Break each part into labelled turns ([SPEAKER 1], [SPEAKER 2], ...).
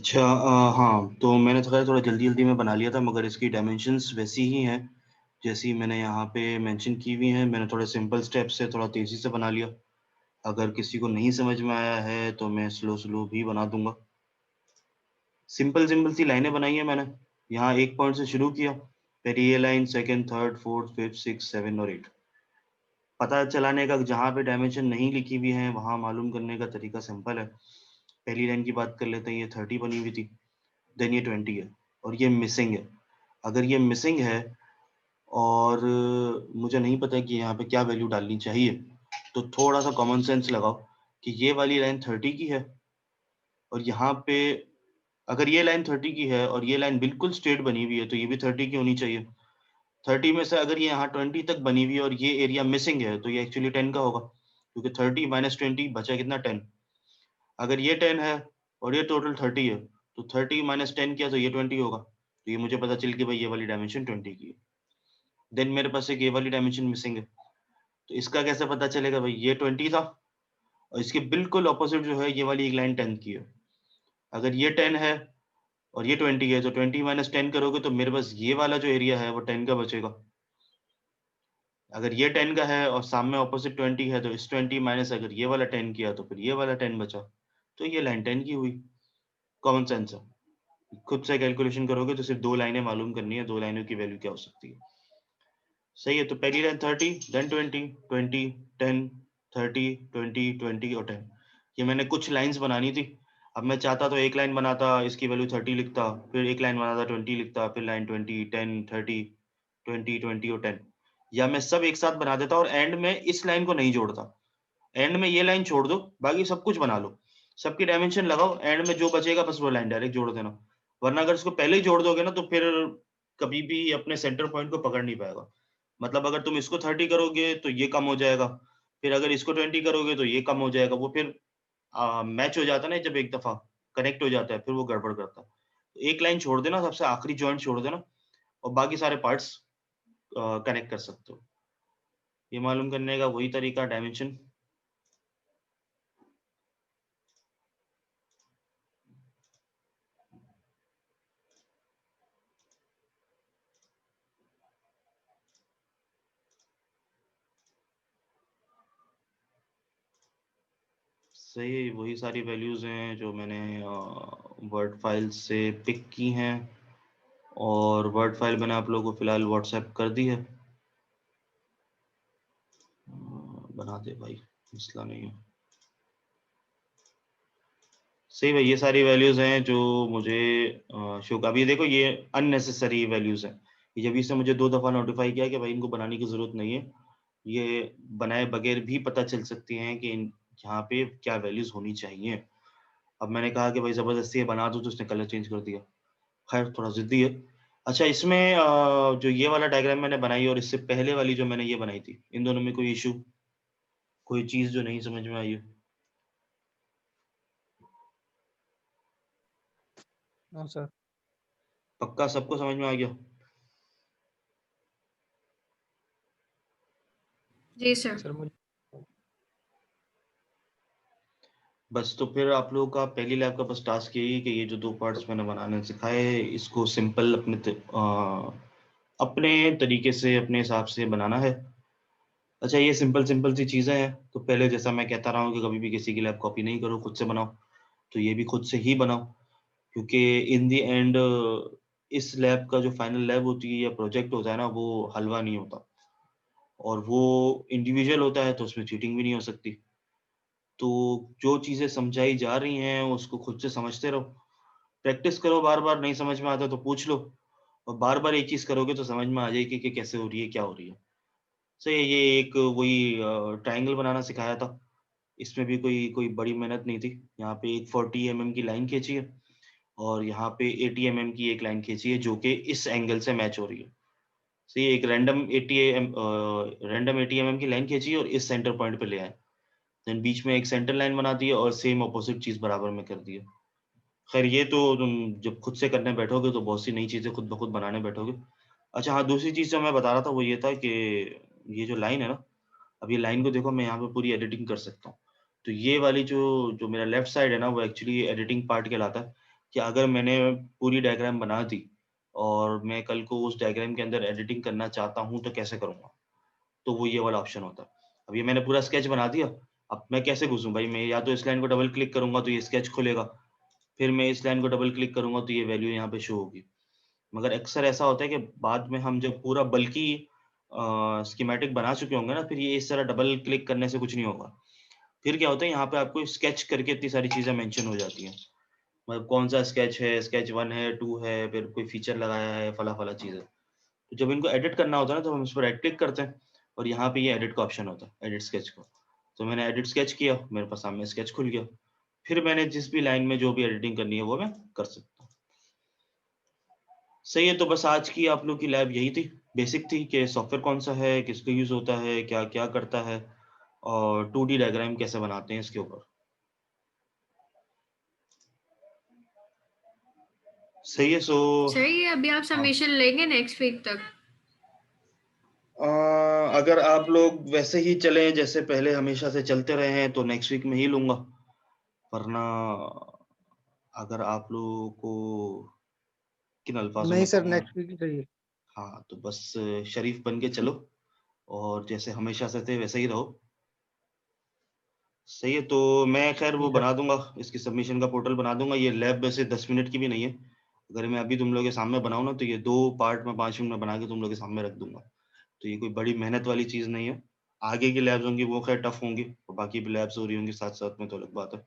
[SPEAKER 1] अच्छा, हाँ, तो मैंने थोड़ा जल्दी जल्दी में बना लिया था, मगर इसकी डायमेंशंस वैसी ही हैं जैसी मैंने यहाँ पे मेंशन की हुई हैं। मैंने थोड़े सिंपल स्टेप से थोड़ा तेज़ी से बना लिया। अगर किसी को नहीं समझ में आया है तो मैं स्लो स्लो भी बना दूंगा। सिंपल सिंपल सी लाइनें बनाई है मैंने। यहाँ एक पॉइंट से शुरू किया, फिर ये line second, third, fourth, fifth, six, seven और एट। पता चलाने का जहाँ पे डायमेंशन नहीं लिखी हुई है वहाँ मालूम करने का तरीका सिंपल है। पहली लाइन की बात कर लेते हैं। ये 30 बनी हुई थी, देन ये 20 है और ये मिसिंग है। अगर ये मिसिंग है और मुझे नहीं पता कि यहाँ पे क्या वैल्यू डालनी चाहिए, तो थोड़ा सा कॉमन सेंस लगाओ कि ये वाली लाइन 30 की है और यहाँ पे अगर ये लाइन 30 की है और ये लाइन बिल्कुल स्ट्रेट बनी हुई है तो ये भी 30 की होनी चाहिए। 30 में से अगर ये यहाँ 20 तक बनी हुई है और ये एरिया मिसिंग है तो ये एक्चुअली 10 का होगा, क्योंकि 30 माइनस 20 बचा कितना, 10। अगर ये 10 है और ये टोटल 30 है तो 30 माइनस 10 किया तो ये 20 होगा। तो ये मुझे पता चल कि भाई ये वाली डायमेंशन 20 की है। देन मेरे पास एक ये वाली डायमेंशन मिसिंग है, तो इसका कैसे पता चलेगा भाई, ये 20 था और इसके बिल्कुल ऑपोजिट जो है ये वाली एक लाइन 10 की है। अगर ये 10 है और ये 20 है तो 20 माइनस 10 करोगे तो मेरे पास ये वाला जो एरिया है वो 10 का बचेगा। अगर ये 10 का है और सामने ऑपोजिट 20 है तो इस 20 माइनस अगर ये वाला 10 किया तो फिर ये वाला 10 बचा, तो ये लाइन 10 की हुई। कॉमन सेंस है। खुद से कैलकुलेशन करोगे तो सिर्फ दो लाइनें मालूम करनी है, दो लाइनों की वैल्यू क्या हो सकती है। सही है, तो पहली लाइन 30, देन 20, 20, 10, 30, 20, 20 और 10। ये मैंने कुछ लाइंस बनानी थी। अब मैं चाहता तो एक लाइन बनाता, इसकी वैल्यू 30 लिखता, फिर एक लाइन बनाता 20 लिखता, फिर लाइन 20, 10, 30, 20, 20 और 10, या मैं सब एक साथ बना देता और एंड में इस लाइन को नहीं जोड़ता। एंड में ये लाइन छोड़ दो, बाकी सब कुछ बना लो, सबकी डायमेंशन लगाओ, एंड में जो बचेगा बस वो लाइन डायरेक्ट जोड़ देना। वरना अगर इसको पहले ही जोड़ दोगे ना तो फिर कभी भी अपने सेंटर पॉइंट को पकड़ नहीं पाएगा। मतलब अगर तुम इसको 30 करोगे तो ये कम हो जाएगा, फिर अगर इसको 20 करोगे तो ये कम हो जाएगा। वो फिर मैच हो जाता है ना, जब एक दफा कनेक्ट हो जाता है फिर वो गड़बड़ करता है। तो एक लाइन छोड़ देना, सबसे आखिरी जॉइंट छोड़ देना और बाकी सारे पार्ट्स कनेक्ट कर सकते हो। ये मालूम करने का वही तरीका, डायमेंशन। सही, वही सारी वैल्यूज हैं जो मैंने वर्ड फाइल से पिक की हैं और वर्ड फाइल मैंने आप लोगों को फिलहाल व्हाट्सएप कर दी है। बना दे भाई, मसला नहीं है। सही भाई, ये सारी वैल्यूज हैं जो मुझे शो का। अभी देखो ये अननेसेसरी वैल्यूज हैं, ये जब से मुझे 2 दफा नोटिफाई किया कि भाई इनको बनाने की जरूरत नहीं है। ये बनाए बगैर भी पता चल सकती हैं कि यहाँ पे क्या वैल्यूज होनी चाहिए। अब मैंने कहा कि भाई जबरदस्ती ये बना दूं तो उसने कलर चेंज कर दिया। खैर थोड़ा जिद्दी है। अच्छा, इसमें जो ये वाला डायग्राम मैंने बनाई और इससे पहले वाली जो मैंने ये बनाई थी, इन दोनों में कोई इशू, कोई चीज जो नहीं समझ में आई हो?
[SPEAKER 2] हाँ सर।
[SPEAKER 1] पक्का सबको समझ में आ गया?
[SPEAKER 3] जी सर।
[SPEAKER 2] सर मुझे
[SPEAKER 1] बस तो फिर आप लोगों का पहली लैब का बस टास्क यही है कि ये जो दो पार्ट्स मैंने बनाने सिखाए इसको सिंपल अपने तरीके से अपने हिसाब से बनाना है। अच्छा, ये सिंपल सिंपल सी चीजें हैं, तो पहले जैसा मैं कहता रहा हूँ कि कभी भी किसी की लैब कॉपी नहीं करो, खुद से बनाओ। तो ये भी खुद से ही बनाओ, क्योंकि इन दी एंड इस लैब का जो फाइनल लैब होती है या प्रोजेक्ट होता है ना, वो हलवा नहीं होता और वो इंडिविजुअल होता है, तो उसमें चीटिंग भी नहीं हो सकती। तो जो चीजें समझाई जा रही हैं उसको खुद से समझते रहो, प्रैक्टिस करो, बार बार नहीं समझ में आता तो पूछ लो, और बार बार एक चीज करोगे तो समझ में आ जाएगी कि कैसे हो रही है, क्या हो रही है। सही है, ये एक वही ट्रायंगल बनाना सिखाया था। इसमें भी कोई कोई बड़ी मेहनत नहीं थी। यहाँ पे एक 40 mm की लाइन खींची है और यहाँ पे 80 mm की एक लाइन खींची है जो कि इस एंगल से मैच हो रही है। सही है, एक रैंडम 80 mm की लाइन खींची है और इस सेंटर पॉइंट पे ले आए। देन बीच में एक सेंटर लाइन बना दी है और सेम ऑपोजिट चीज बराबर में कर दी है। खैर ये तो तुम जब खुद से करने बैठोगे तो बहुत सी नई चीजें खुद ब खुद बनाने बैठोगे। अच्छा हाँ, दूसरी चीज जो मैं बता रहा था वो ये था कि ये जो लाइन है ना, अब ये लाइन को देखो, मैं यहाँ पे पूरी एडिटिंग कर सकता हूँ। तो ये वाली जो जो मेरा लेफ्ट साइड है ना, वो एक्चुअली एडिटिंग पार्ट कहलाता है। कि अगर मैंने पूरी डायग्राम बना दी और मैं कल को उस डायग्राम के अंदर एडिटिंग करना चाहता हूँ तो कैसे करूँगा? तो वो ये वाला ऑप्शन होता है। अब ये मैंने पूरा स्केच बना दिया, अब मैं कैसे घुसूँ भाई? मैं या तो इस लाइन को डबल क्लिक करूँगा तो ये स्केच खुलेगा, फिर मैं इस लाइन को डबल क्लिक करूँगा तो ये वैल्यू यहाँ पे शो होगी। मगर अक्सर ऐसा होता है कि बाद में हम जब पूरा बल्कि स्कीमेटिक बना चुके होंगे ना, फिर ये इस तरह डबल क्लिक करने से कुछ नहीं होगा। फिर क्या होता है, यहाँ पे आपको स्केच करके इतनी सारी चीज़ें मेंशन हो जाती हैं। मतलब कौन-सा स्केच है, स्केच 1 है, 2 है, फिर कोई फीचर लगाया है, फला-फला चीज़ें। तो जब इनको एडिट करना होता है ना, तो हम इस पर राइट क्लिक करते हैं और यहाँ पे ये एडिट का ऑप्शन होता है, एडिट स्केच का। तो मैंने एडिट स्केच किया, मेरे पास सामने स्केच खुल गया। फिर मैंने जिस भी लाइन में जो भी एडिटिंग करनी है, वो मैं कर सकता हूँ। सही है, तो बस आज की आप लोग की लैब यही थी, बेसिक थी कि सॉफ्टवेयर कौन-सा है, किसका यूज़ होता है, क्या-क्या करता है और 2D डायग्राम कैसे बनाते हैं इसके ऊपर। सही है,
[SPEAKER 2] सही है, अभी आप
[SPEAKER 1] हाँ।
[SPEAKER 2] सबमिशन लेंगे नेक्स्ट वीक तक?
[SPEAKER 1] अ, अगर आप लोग वैसे ही चलें जैसे पहले हमेशा से चलते रहे हैं, तो नेक्स्ट वीक में ही लूँगा, वरना अगर आप लोगों को किन अल्फ़ाज़ों
[SPEAKER 3] नहीं
[SPEAKER 1] में
[SPEAKER 3] सर,
[SPEAKER 1] कहूँ मैं,
[SPEAKER 3] नेक्स्ट वीक ही चाहिए।
[SPEAKER 1] हाँ, तो बस शरीफ बन के चलो और जैसे हमेशा से थे वैसे ही रहो। सही है, तो मैं ख़ैर वो
[SPEAKER 3] जी सर।
[SPEAKER 1] बना दूँगा, इसकी सबमिशन का पोर्टल बना दूँगा। ये लैब वैसे 10 मिनट की भी नहीं है। अगर मैं अभी तुम लोगों के सामने बनाऊँ ना, तो ये 2 पार्ट में 5 मिनट में बना के तुम लोगों के सामने रख दूँगा। तो ये कोई बड़ी मेहनत वाली चीज़ नहीं है। आगे की लैब्स होंगी वो ख़ैर टफ़ होंगी और बाकी भी लैब्स हो रही होंगी साथ-साथ में, तो अलग बात है।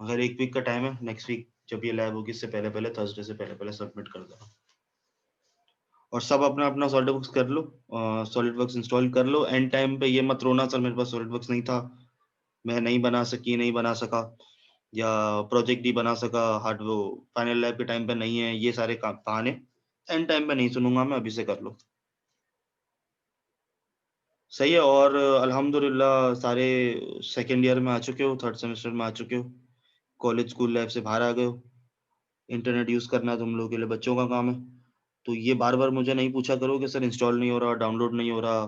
[SPEAKER 1] मगर 1 वीक का टाइम है, नेक्स्ट वीक जब ये लैब होगी इससे पहले-पहले थर्सडे से पहले-पहले सबमिट कर देना। और सब अपना-अपना सॉलिडवर्क्स कर लो, सॉलिडवर्क्स इंस्टॉल कर लो। एंड टाइम पे ये मत रोना, सर मेरे पास सॉलिडवर्क्स नहीं था, मैं नहीं बना सकी, नहीं बना सका या प्रोजेक्ट नहीं बना सका, हार्ड वो फाइनल लैब के टाइम पे नहीं है, ये सारे बहाने एंड टाइम पे नहीं सुनूँगा मैं, अभी से कर लो। सही है, और अल्हम्दुलिल्लाह सारे सेकंड ईयर में आ चुके हो, थर्ड सेमेस्टर में आ चुके हो, कॉलेज स्कूल लाइफ से बाहर आ गए हो, इंटरनेट यूज़ करना तुम लोगों के लिए बच्चों का काम है। तो ये बार-बार मुझे नहीं पूछा करो कि सर इंस्टॉल नहीं हो रहा, डाउनलोड नहीं हो रहा,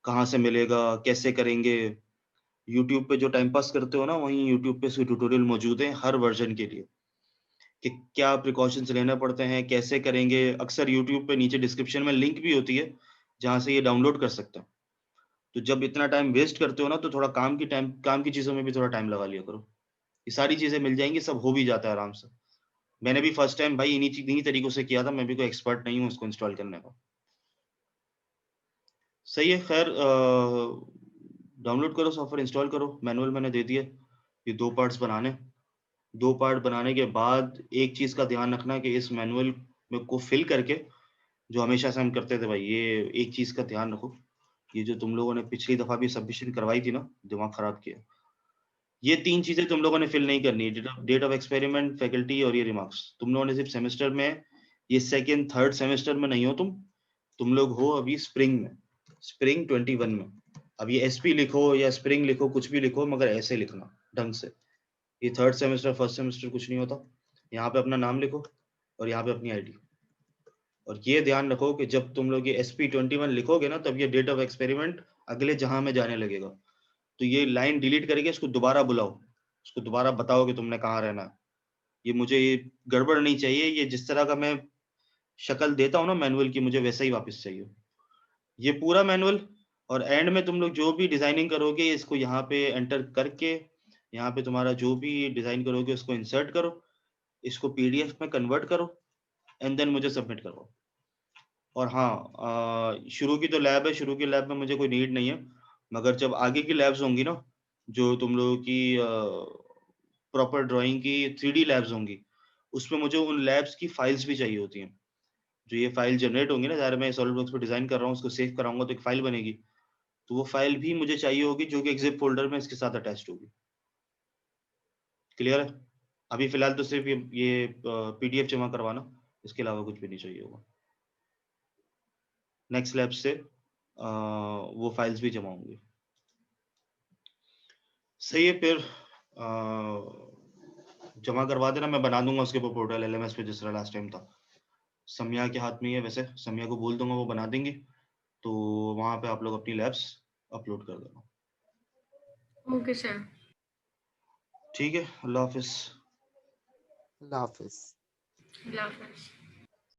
[SPEAKER 1] कहाँ से मिलेगा, कैसे करेंगे? यूट्यूब पे जो टाइम पास करते हो ना, वहीं यूट्यूब पे इसके ट्यूटोरियल मौजूद हैं हर वर्ज़न के लिए, कि क्या प्रिकॉशंस लेने पड़ते हैं, कैसे करेंगे। अक्सर यूट्यूब पे नीचे डिस्क्रिप्शन में लिंक भी होती है, जहाँ से ये डाउनलोड कर सकते हैं। तो जब इतना टाइम वेस्ट करते हो ना, तो थोड़ा काम की चीज़ों में भी थोड़ा टाइम लगा लिया करो। ये सारी चीज़ें मिल जाएँगी, सब हो भी जाता है आराम से। मैंने भी फर्स्ट टाइम भाई इन्हीं तरीकों से किया था, मैं भी कोई एक्सपर्ट नहीं हूँ इसको इंस्टॉल करने का। सही है, खैर डाउनलोड करो, सॉफ्टवेयर इंस्टॉल करो, मैनुअल मैंने दे दिया। ये 2 पार्ट्स बनाने, 2 पार्ट बनाने के बाद एक चीज़ का ध्यान रखना कि इस मैनुअल में को फिल करके, जो हमेशा से हम करते थे भाई, ये एक चीज़ का ध्यान रखो, ये जो तुम लोगों ने पिछली दफ़ा भी सबमिशन करवाई थी ना, दिमाग खराब किया। ये 3 चीज़ें तुम लोगों ने फिल नहीं करनी है, डेट ऑफ एक्सपेरिमेंट, फैकल्टी और ये रिमार्क्स। तुम लोगों ने सिर्फ़ सेमेस्टर में, ये सेकंड, थर्ड सेमेस्टर में नहीं हो तुम, तुम लोग हो अभी स्प्रिंग में, स्प्रिंग 21 में। अब ये एसपी लिखो या स्प्रिंग लिखो, कुछ भी लिखो, मगर ऐसे लिखना, ढंग से। ये थर्ड सेमेस्टर, फर्स्ट सेमेस्टर कुछ नहीं होता। यहाँ पे अपना नाम लिखो और यहाँ पे अपनी आईडी। और ये ध्यान रखो कि जब तुम लोग ये SP21 लिखोगे ना, तब ये डेट ऑफ एक्सपेरिमेंट अगले जहाँ में जाने लगेगा। तो ये लाइन डिलीट करके इसको दोबारा बुलाओ, उसको दोबारा बताओ कि तुमने कहाँ रहना है। ये मुझे ये गड़बड़ नहीं चाहिए, ये जिस तरह का मैं शक्ल देता हूँ ना मैनुअल की, मुझे वैसा ही वापस चाहिए। ये पूरा मैनुअल, और एंड में तुम लोग जो भी डिज़ाइनिंग करोगे, इसको यहाँ पे एंटर करके, यहाँ पे तुम्हारा जो भी डिज़ाइन करोगे उसको इंसर्ट करो, इसको पीडीएफ में कन्वर्ट करो एंड देन मुझे सबमिट करवाओ। और हाँ, शुरू की तो लैब है, शुरू की लैब में मुझे कोई नीड नहीं है, मगर जब आगे की लैब्स होंगी ना, जो तुम लोगों की प्रॉपर ड्राइंग की 3D लैब्स होंगी, उसमें मुझे उन लैब्स की फाइल्स भी चाहिए होती हैं। जो ये फाइल जनरेट होंगी ना, ज़ाहिर है मैं सॉलिडवर्क्स पे डिज़ाइन कर रहा हूँ, उसको सेव कराऊँगा तो एक फाइल बनेगी। तो वो फाइल भी मुझे चाहिए होगी, जो कि एक ज़िप फ़ोल्डर में इसके साथ अटैच्ड होगी। क्लियर है? अभी फ़िलहाल तो सिर्फ़ ये पीडीएफ जमा करवाना, इसके अलावा कुछ भी नहीं चाहिए होगा। नेक्स्ट लैब से वो फाइल्स भी जमा होंगी। सही है, फिर जमा करवा देना, मैं बना दूँगा उसके ऊपर पोर्टल एलएमएस पे जिस तरह लास्ट टाइम था। सम्या के हाथ में ही है वैसे, सम्या को बोल दूँगा वो बना देंगी, तो वहाँ पे आप लोग अपनी लैब्स अपलोड कर देना।
[SPEAKER 2] Okay sir.
[SPEAKER 1] ठीक है, अल्लाह हाफ़िज़।
[SPEAKER 3] अल्लाह हाफिज।
[SPEAKER 2] अल्लाह हाफ़िज़।